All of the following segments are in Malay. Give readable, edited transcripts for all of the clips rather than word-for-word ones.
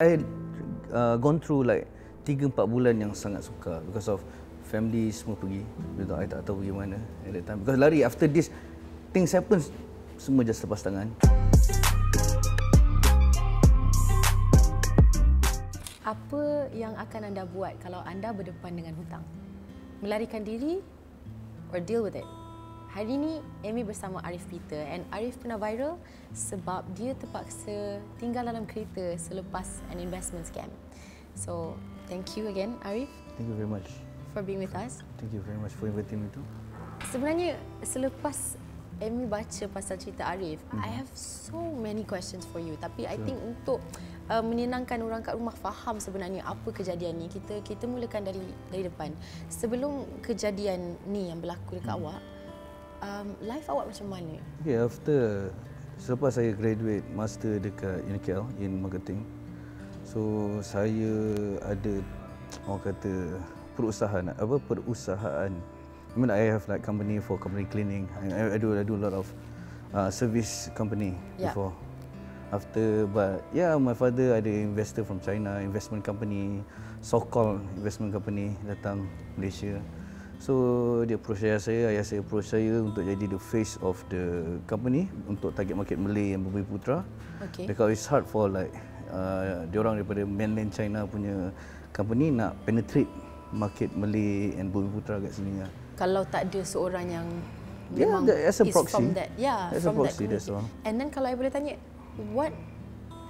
I gone through like 3-4 bulan yang sangat sukar because of family semua pergi. Betul, I tak tahu pergi mana at that time. Because lari after this things happen, semua just lepas tangan. Apa yang akan anda buat kalau anda berdepan dengan hutang? Melarikan diri or deal with it? Hari ini Amy bersama Arif Peter, and Arif pernah viral sebab dia terpaksa tinggal dalam kereta selepas an investment scam. So, thank you again Arif. Thank you very much for being with us. Thank you very much for inviting me too. Sebenarnya selepas Amy baca pasal cerita Arif, I have so many questions for you. Tapi I think untuk menyenangkan orang kat rumah faham sebenarnya apa kejadian ni, kita mulakan dari depan. Sebelum kejadian ni yang berlaku dekat awak, life awak macam mana? Okay, selepas saya graduate master dekat UNIKL in marketing, so saya ada orang kata perusahaan. I mean, I have like company for company cleaning. I do a lot of service company before. But my father ada investor from China, investment company, so-called investment company datang Malaysia. So dia approach ayah saya approach saya untuk jadi the face of the company untuk target market Malay and Bumiputra. Okay. Because it's hard for like diorang daripada mainland China punya company nak penetrate market Malay and Bumiputra kat sini. Kalau tak ada seorang yang memang as a proxy. From that, as from a proxy, that that's all. And then kalau I boleh tanya, what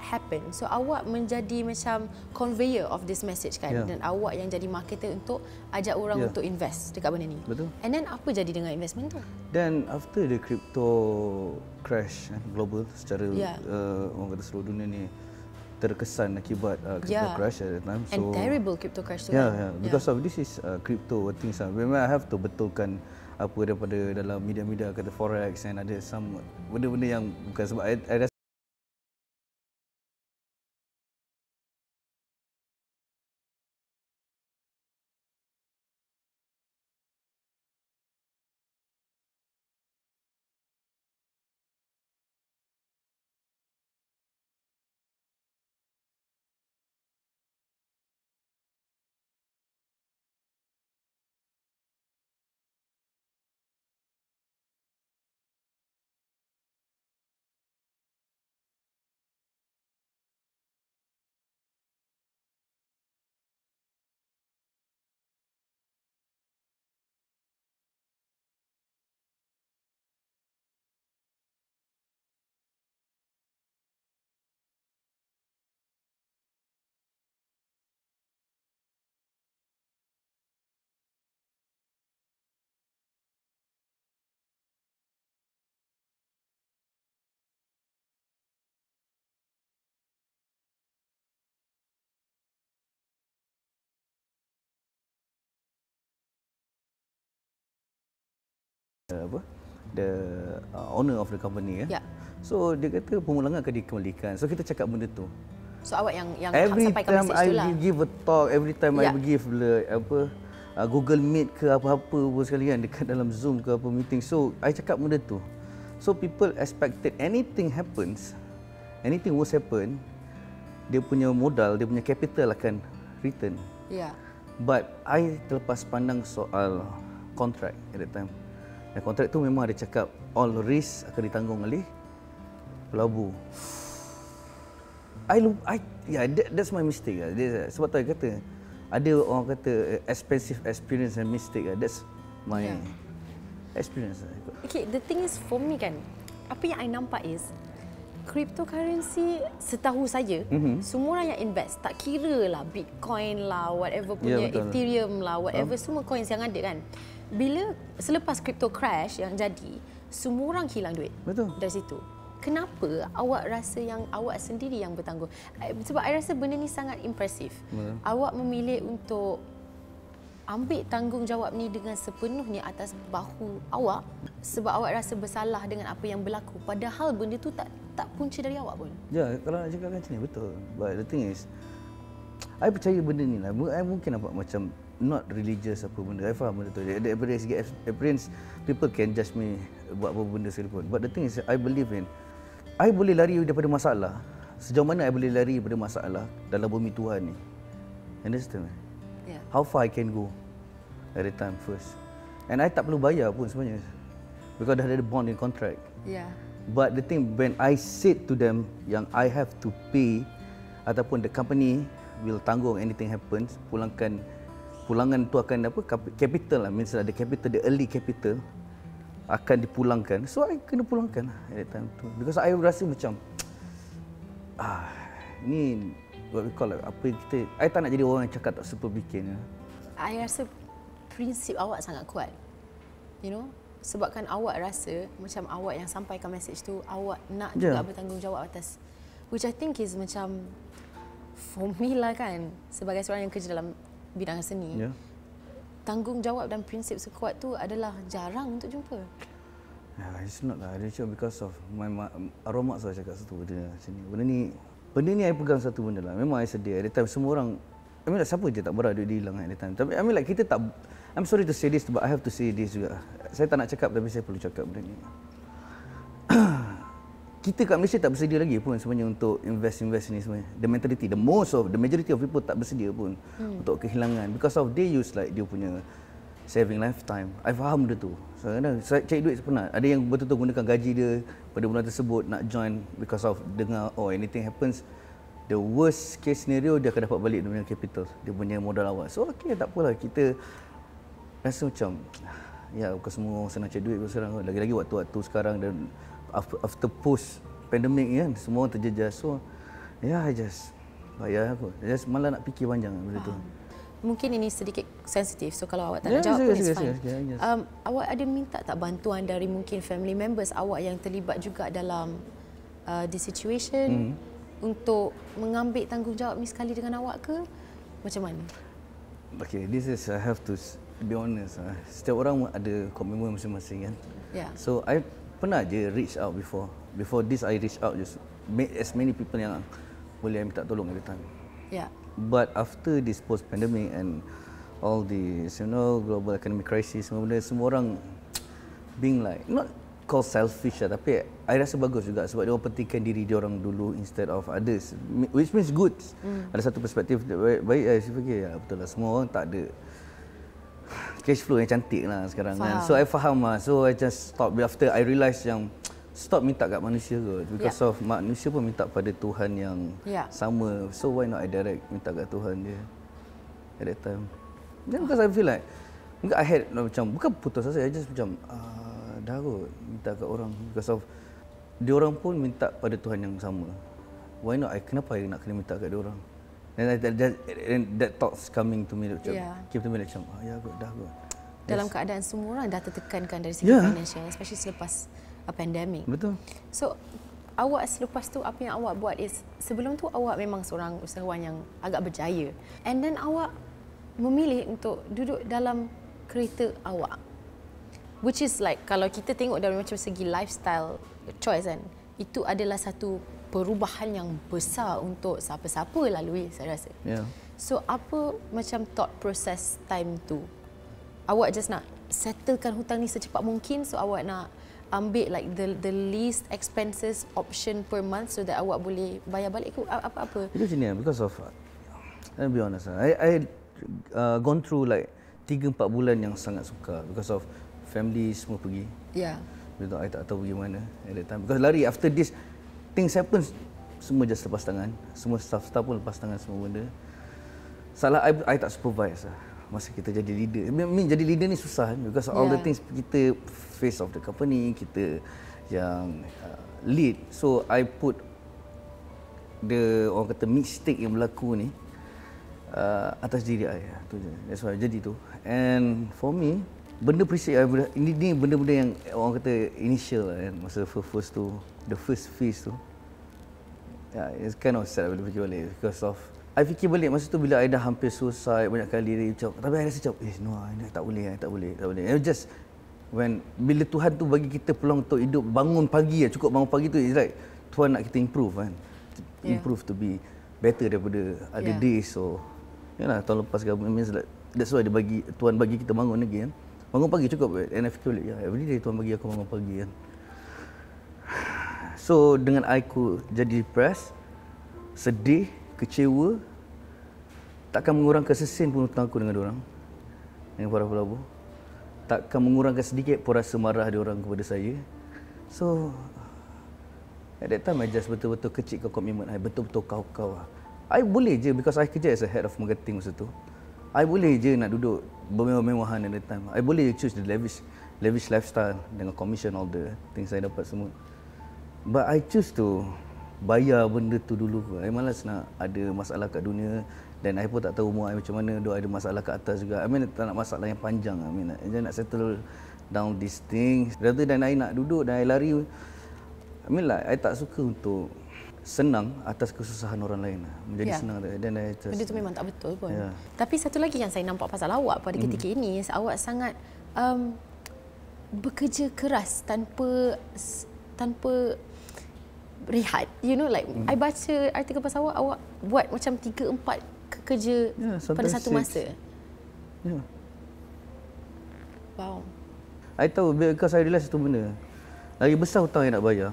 happened? So awak menjadi macam conveyor of this message kan, dan awak yang jadi marketer untuk ajak orang untuk invest dekat benda ni. Betul. And then apa jadi dengan investment tu? Then after the crypto crash global secara orang kata seluruh dunia ni terkesan akibat crypto crash at that time. And terrible crypto crash tu. Because of this is crypto things. Memang I have to betulkan apa daripada dalam media-media kata forex and ada some benda-benda yang bukan sebab I rasa the owner of the company So dia kata pemulangan akan dikembalikan. So kita cakap benda tu. So awak yang sampaikan message tu lah. Every time I give a talk, every time I give Google Meet ke apa-apa pun sekali kan dekat dalam Zoom ke apa meeting. So I cakap benda tu. So people expected anything was happen, dia punya modal, dia punya capital akan return. But I terlepas pandang soal contract at that time. Dan kontrak tu memang ada cakap all risk akan ditanggung oleh pelabu. That's my mistake. Sebab tu I kata ada orang kata expensive experience and mistake. That's my experience. Okay, the thing is for me kan, apa yang I nampak is cryptocurrency setahu saya, semua orang yang invest, tak kira lah Bitcoin lah, whatever punya Ethereum lah, whatever semua coins yang ada kan. Bila selepas crypto crash yang jadi, semua orang hilang duit. Dari situ. Kenapa awak rasa yang awak sendiri yang bertanggung? Sebab I rasa benda ni sangat impresif. Awak memilih untuk ambil tanggungjawab ni dengan sepenuhnya atas bahu awak sebab awak rasa bersalah dengan apa yang berlaku. Padahal benda tu tak punca dari awak pun. Kalau nak cakap macam ni betul. But the thing is, I percaya benda ni lah. I mungkin nampak macam not religious apa benda. I faham benda tu. Daripada segi appearance, people can judge me buat apa benda sekalipun. But the thing is, I believe in, I boleh lari daripada masalah sejauh mana I boleh lari daripada masalah dalam bumi Tuhan ni. Understand? Yeah. How far I can go at the time first. And I tak perlu bayar pun sebenarnya. Because dah ada bond in contract. Yeah. But the thing, when I said to them yang I have to pay ataupun the company will tanggung anything happens, pulangan tu akan apa, capital lah, means ada capital, the early capital akan dipulangkan. So I kena pulangkan at that time tu. Because I rasa macam ni what we call like, apa kita, I tak nak jadi orang yang cakap tak seperbikin. I rasa prinsip awak sangat kuat. You know, sebabkan awak rasa macam awak yang sampaikan message tu, awak nak juga bertanggungjawab atas, which I think is macam for me lah kan, sebagai seorang yang kerja dalam bidang seni, tanggungjawab dan prinsip sekuat tu adalah jarang untuk jumpa. It's not lah, it's because of my arwah mak saya cakap satu benda macam ni. Benda ni I pegang satu benda lah. Memang I sedih. At the time semua orang, I mean like, siapa je tak berada dia hilang at the time. Tapi I mean like kita tak, I'm sorry to say this but I have to say this juga. Saya tak nak cakap tapi saya perlu cakap benda ni. Kita kat Malaysia tak bersedia lagi pun sebenarnya untuk invest ni sebenarnya. The majority of people tak bersedia pun untuk kehilangan because of they use like dia punya saving lifetime. I faham benda tu. So, saya cari duit sepenat. Ada yang betul-betul gunakan gaji dia pada bulan tersebut nak join because of dengar anything happens, the worst case scenario dia akan dapat balik dia punya capital, dia punya modal awal. So okay, tak apalah, kita rasa macam bukan semua orang senang cari duit sekarang. Lagi-lagi waktu-waktu sekarang dan after post pandemic kan, semua orang terjejas. So I just bayar aku. I just malah nak fikir panjang benda tu. Mungkin ini sedikit sensitif, so kalau awak tak nak jawab pun it's fine. Awak ada minta tak bantuan dari mungkin family members awak yang terlibat juga dalam this situation untuk mengambil tanggungjawab ni sekali dengan awak ke? Macam mana? Okay, this is I have to be honest. Setiap orang ada komitmen masing-masing kan. So I pernah je reach out before this. I reach out just as many people yang boleh minta tolong at the time. But after this post-pandemic and all this, global economic crisis, semua orang being like, not called selfish lah, tapi I rasa bagus juga sebab dia orang pentingkan diri dia orang dulu instead of others, which means good. Ada satu perspektif baik, saya fikir betul lah, semua orang tak ada cash flow yang cantik lah sekarang kan. So I faham lah, so I just stop after I realise yang stop minta kat manusia kot, because of manusia pun minta pada Tuhan yang sama. So why not I direct minta kat Tuhan dia at that time. Then because I feel like mungkin I had macam bukan putus asa, I just macam dah kot minta kat orang because of dia orang pun minta pada Tuhan yang sama. Why not kenapa I nak kena minta kat dia orang? And that thoughts coming to me macam came to me like macam kot dah kot. Dalam keadaan semua orang dah tertekankan dari segi financial, especially selepas pandemic. Betul. So awak selepas tu apa yang awak buat is, sebelum tu awak memang seorang usahawan yang agak berjaya, and then awak memilih untuk duduk dalam kereta awak, which is like kalau kita tengok dari macam segi lifestyle choice kan, itu adalah satu perubahan yang besar untuk siapa-siapa lalui, saya rasa. So apa macam thought process time tu? Awak just nak settlekan hutang ni secepat mungkin, so awak nak ambil like the least expenses option per month so that awak boleh bayar balik ke apa-apa? Itu macam ni, because of I'll be honest, I gone through like 3-4 bulan yang sangat sukar because of family semua pergi. Betul, I tak tahu pergi mana at that time. Because lari after this things happen, semua just lepas tangan. Semua staff pun lepas tangan semua benda. Salah I tak supervise lah masa kita jadi leader. Jadi leader ni susah because all the things kita face of the company, kita yang lead. So I put orang kata mistake yang berlaku ni atas diri I. Tu je. That's why jadi tu. And for me, benda prinsip ini benda-benda yang orang kata initial kan, masa first tu, the first phase tu. It's kind of sad bila fikir balik because of I fikir balik masa tu bila I dah hampir suicide banyak kali macam, tapi I rasa macam no, I tak boleh. And just when bila Tuhan tu bagi kita peluang untuk hidup, bangun pagi cukup bangun pagi tu, it's like Tuhan nak kita improve kan. Improve to be better daripada other days. So yalah, tahun lepas means like, that's why Tuhan bagi kita bangun lagi kan. Bangun pagi cukup, and I fikir balik every day Tuhan bagi aku bangun pagi kan. So dengan I jadi depressed, sedih, kecewa, takkan mengurangkan sesin pun hutang aku dengan diorang, dengan para pelabur. Takkan mengurangkan sedikit pun rasa marah diorang kepada saya. So, at that time I just betul-betul kecilkan komitmen I, betul-betul kau-kau lah. I boleh je, because I kerja as a head of marketing masa tu. I boleh je nak duduk bermewah-mewahan at that time. I boleh choose the lavish lifestyle dengan commission all the things saya dapat semua. But I choose to bayar benda tu dulu. I malas nak ada masalah kat dunia, dan I pun tak tahu umur I macam mana, ada masalah kat atas juga. I mean, tak nak masalah yang panjang. I mean, nak settle down these things. Rather than I nak duduk dan I lari. I mean like, I tak suka untuk senang atas kesusahan orang lain. Menjadi senang. Dan I just, benda tu memang tak betul pun. Tapi satu lagi yang saya nampak pasal awak pada ketika ini, awak sangat bekerja keras tanpa rehat. You know, like I baca artikel pasal awak buat macam 3-4 kerja pada satu masa. Wow. I tahu, because I realise itu benda. Lagi besar hutang yang nak bayar,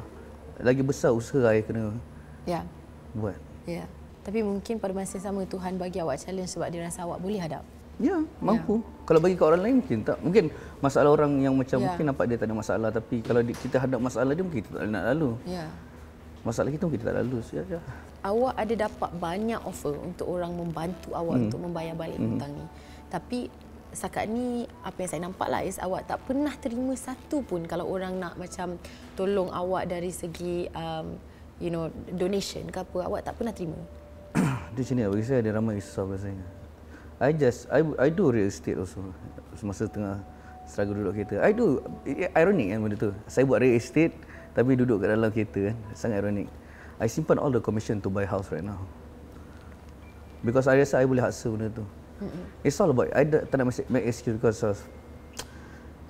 lagi besar usaha I kena buat. Tapi mungkin pada masa yang sama Tuhan bagi awak challenge sebab dia rasa awak boleh hadap. Mampu. Kalau bagi kat orang lain mungkin tak. Mungkin masalah orang yang macam mungkin nampak dia tak ada masalah, tapi kalau kita hadap masalah dia mungkin kita tak nak lalu. Masalah kita mungkin kita tak lalu. Awak ada dapat banyak offer untuk orang membantu awak untuk membayar balik hutang ni. Tapi setakat ni apa yang saya nampak lah is awak tak pernah terima satu pun kalau orang nak macam tolong awak dari segi you know, donation ke apa, awak tak pernah terima. Di sini bagi saya ada ramai susah biasanya. I do real estate also. Semasa tengah struggle duduk kereta. I do, ironic kan benda tu. Saya buat real estate tapi duduk kat dalam kereta kan. Sangat ironic. I simpan all the commission to buy house right now. Because I rasa I boleh hustle benda tu. It's all about, I tak nak make excuse because of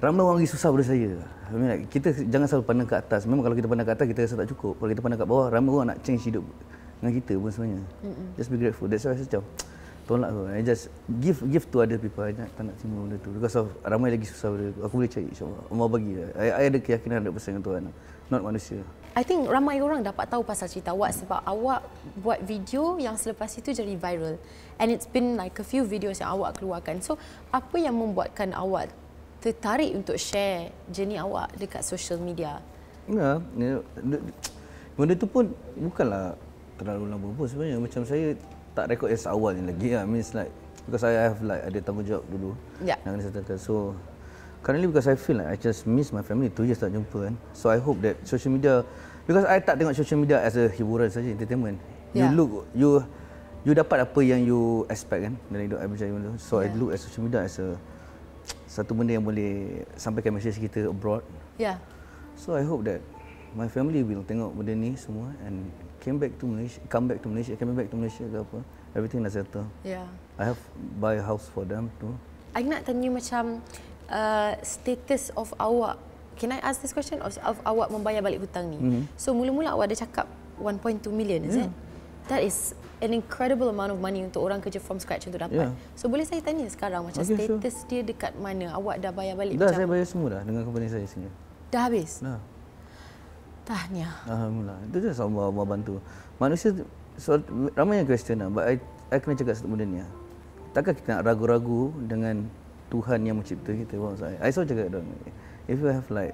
ramai orang lagi susah daripada saya. I mean, like, kita jangan selalu pandang ke atas. Memang kalau kita pandang ke atas kita rasa tak cukup. Kalau kita pandang kat bawah, ramai orang nak change hidup dengan kita pun sebenarnya. Just be grateful. That's why I macam tolak tu. I just give to other people. I tak nak terima benda tu. Because of ramai lagi susah daripada aku. Aku boleh cari insya-Allah. Allah bagi. I ada keyakinan 100% dengan Tuhan. Not manusia. I think ramai orang dapat tahu pasal cerita awak sebab awak buat video yang selepas itu jadi viral. And it's been like a few videos yang awak keluarkan. So, apa yang membuatkan awak tertarik untuk share journey awak dekat social media? Benda tu pun bukanlah terlalu lama pun sebenarnya. Macam saya tak rekod yang seawal ni lagi. Means like, because I have like ada tanggungjawab dulu. Yang kena settlekan. So, currently because I feel like I just miss my family. 2 years tak jumpa kan. So I hope that social media, because I tak tengok social media as a hiburan saja, entertainment. You dapat apa yang you expect kan dalam hidup I macam tu. So I look at social media as a satu benda yang boleh sampaikan message kita abroad. So I hope that my family will tengok benda ni semua and come back to Malaysia ke apa. Everything dah settle. I have buy a house for them too. I nak tanya macam status of awak. Can I ask this question of awak membayar balik hutang ni? So mula-mula awak ada cakap 1.2 million, is it? That is an incredible amount of money untuk orang kerja from scratch untuk dapat. So boleh saya tanya sekarang macam status dia dekat mana? Awak dah bayar balik? Dah, saya bayar semua dah dengan company saya sini. Dah habis? Dah. Tahniah. Alhamdulillah. Itu je Allah bantu. Manusia ramai yang question lah, but I kena cakap satu benda ni lah. Takkan kita nak ragu-ragu dengan Tuhan yang mencipta kita. I selalu cakap dong, if you have like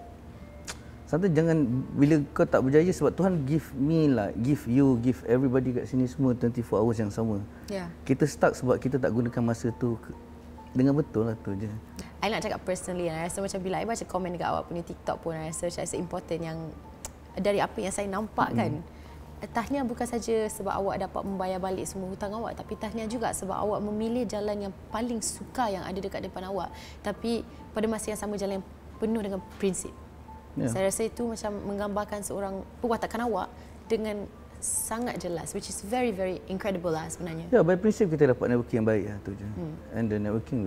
sometimes jangan bila kau tak berjaya sebab Tuhan give me lah, give you, give everybody kat sini semua 24 hours yang sama. Kita stuck sebab kita tak gunakan masa tu dengan betul lah tu je. I nak cakap personally, I rasa macam bila I baca komen dekat awak punya TikTok pun, I rasa important yang dari apa yang saya nampak kan. Tahniah bukan saja sebab awak dapat membayar balik semua hutang awak, tapi tahniah juga sebab awak memilih jalan yang paling suka yang ada dekat depan awak, tapi pada masa yang sama jalan yang penuh dengan prinsip. Saya rasa itu macam menggambarkan seorang perwatakan awak dengan sangat jelas, which is very very incredible lah sebenarnya. By prinsip kita dapat networking yang baik lah tu je. And the networking,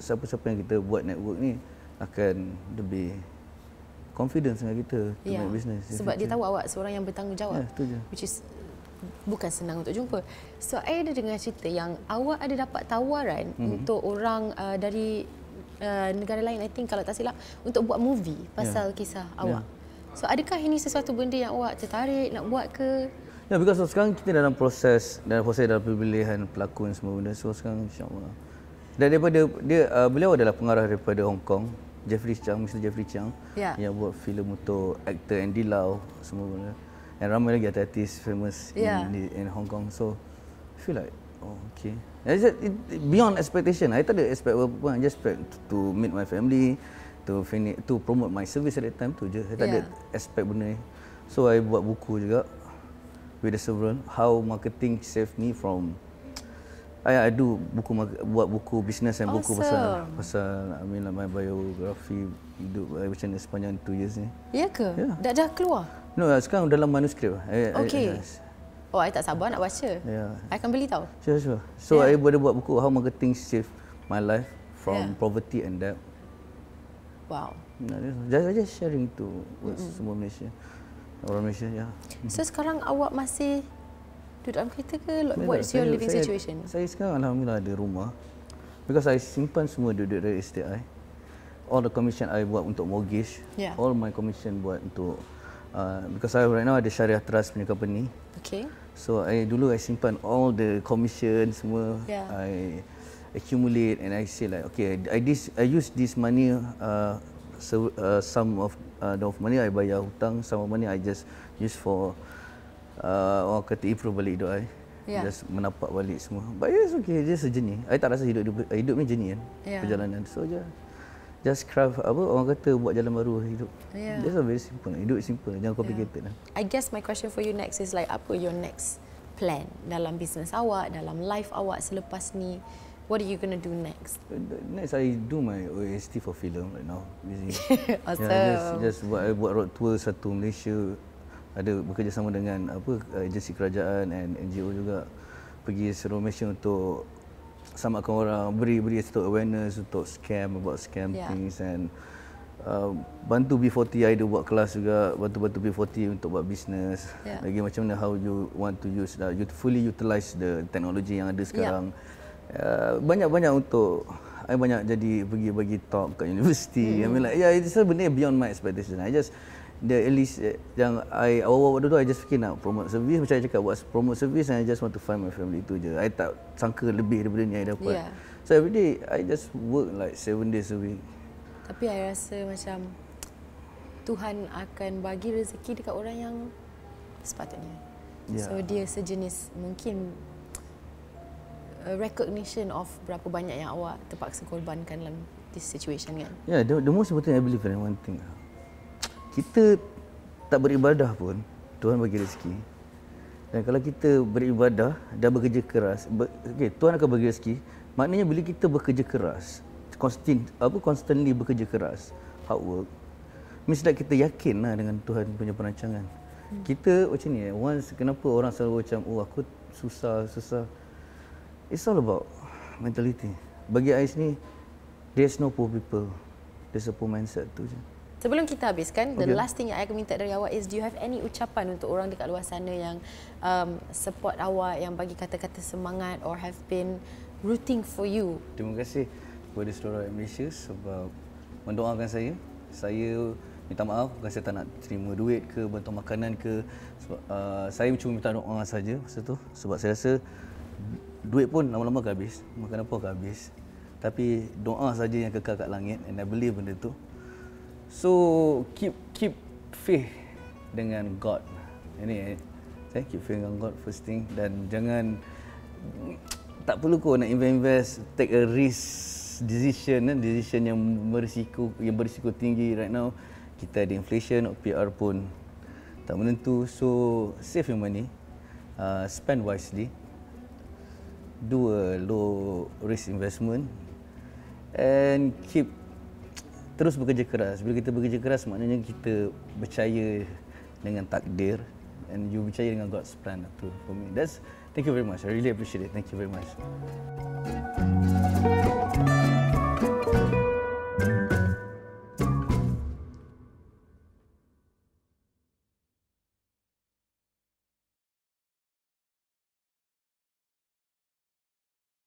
siapa-siapa yang kita buat network ni akan lebih confidence dengan kita to make business. Sebab dia tahu awak seorang yang bertanggungjawab, which is bukan senang untuk jumpa. So, I ada dengar cerita yang awak ada dapat tawaran untuk orang dari negara lain, I think kalau tak silap, untuk buat movie pasal kisah awak. So, adakah ini sesuatu benda yang awak tertarik nak buat ke? Ya, because sekarang kita dalam proses dalam pemilihan pelakon semua benda. So sekarang insya-Allah. Dan daripada dia beliau adalah pengarah daripada Hong Kong, Mr. Jeffrey Chang, yang buat filem untuk aktor Andy Lau semua benda. Dan ramai lagi artis famous in Hong Kong. So I feel like okay. Beyond expectation. I tak ada expect apa-apa. I just expect to meet my family, to promote my service at that time tu je. I tak ada expect benda ni. So I buat buku juga with the several how marketing saved me from I do buat buku business dan buku pasal I mean like my biography hidup macam ni sepanjang 2 years ni. Ya ke? Dah keluar? No, sekarang dalam manuskrip. Okay. I tak sabar nak baca. I akan beli tau. Sure. So I boleh buat buku how marketing saved my life from poverty and debt. Wow. Just sharing to semua Malaysia. Orang Malaysia, So sekarang awak masih duduk dalam kereta ke? What's your living situation? Saya sekarang alhamdulillah ada rumah. Because I simpan semua duit real estate I. All the commission I buat untuk mortgage. All my commission buat untuk because I right now ada Syariah Trust punya company. Okay. So I simpan all the commission semua. I accumulate and I say like okay, I use this money some of the money I bayar hutang, some of money I just use for orang kata improve balik hidup I. Just menapak balik semua. But it's okay, just a journey. I tak rasa hidup ni journey kan, perjalanan. So just craft orang kata buat jalan baru hidup. Just very simple. Hidup simple, jangan complicated lah. I guess my question for you next is like apa your next plan dalam business awak, dalam life awak selepas ni? What are you going to do next? Next, I do my OST for film right now. Awesome. Just buat road tour satu Malaysia. Ada bekerjasama dengan agensi kerajaan and NGO juga. Pergi seluruh Malaysia untuk samakan orang, beri satu awareness untuk about scam things and bantu B40 I ada buat kelas juga, bantu B40 untuk buat business. Lagi macam mana how you want to use you fully utilize the technology yang ada sekarang. Banyak untuk I banyak jadi pergi bagi talk kat universiti. I mean like it's a benda beyond my expectation. I just at least yang I awal-awal dulu I just fikir nak promote service, macam I cakap buat promote service and I just want to find my family, itu je. I tak sangka lebih daripada ni I dapat. So every day I just work like 7 days a week. Tapi I rasa macam Tuhan akan bagi rezeki dekat orang yang sepatutnya. So dia sejenis mungkin recognition of berapa banyak yang awak terpaksa korbankan dalam this situation kan. The most important I believe in one thing. Kita tak beribadah pun Tuhan bagi rezeki. Dan kalau kita beribadah dan bekerja keras, Tuhan akan bagi rezeki. Maknanya bila kita bekerja keras, constantly bekerja keras, hard work, mesti kita yakinlah dengan Tuhan punya perancangan. Kita macam ni, once kenapa orang selalu macam aku susah. It's all about mentality. Bagi I sini, there's no poor people. There's a poor mindset tu je. Sebelum kita habiskan, the last thing yang I akan minta dari awak is, do you have any ucapan untuk orang dekat luar sana yang support awak, yang bagi kata-kata semangat or have been rooting for you? Terima kasih kepada seluruh rakyat Malaysia sebab mendoakan saya. Saya minta maaf kalau saya tak nak terima duit ke, bantuan makanan ke. Sebab, saya cuma minta doa saja masa tu. Sebab saya rasa duit pun lama-lama akan habis, makan apa akan habis. Tapi doa saja yang kekal kat langit, and I believe benda tu. So keep faith dengan God. Ini saya keep faith dengan God first thing, dan jangan tak perlu kau nak invest, take a risk decision yang berisiko tinggi. Right now kita ada inflation, PR pun tak menentu. So save your money, spend wisely, do a low risk investment, and terus bekerja keras. Bila kita bekerja keras, maknanya kita percaya dengan takdir, and you percaya dengan God's plan. For me, thank you very much. I really appreciate it. Thank you very much.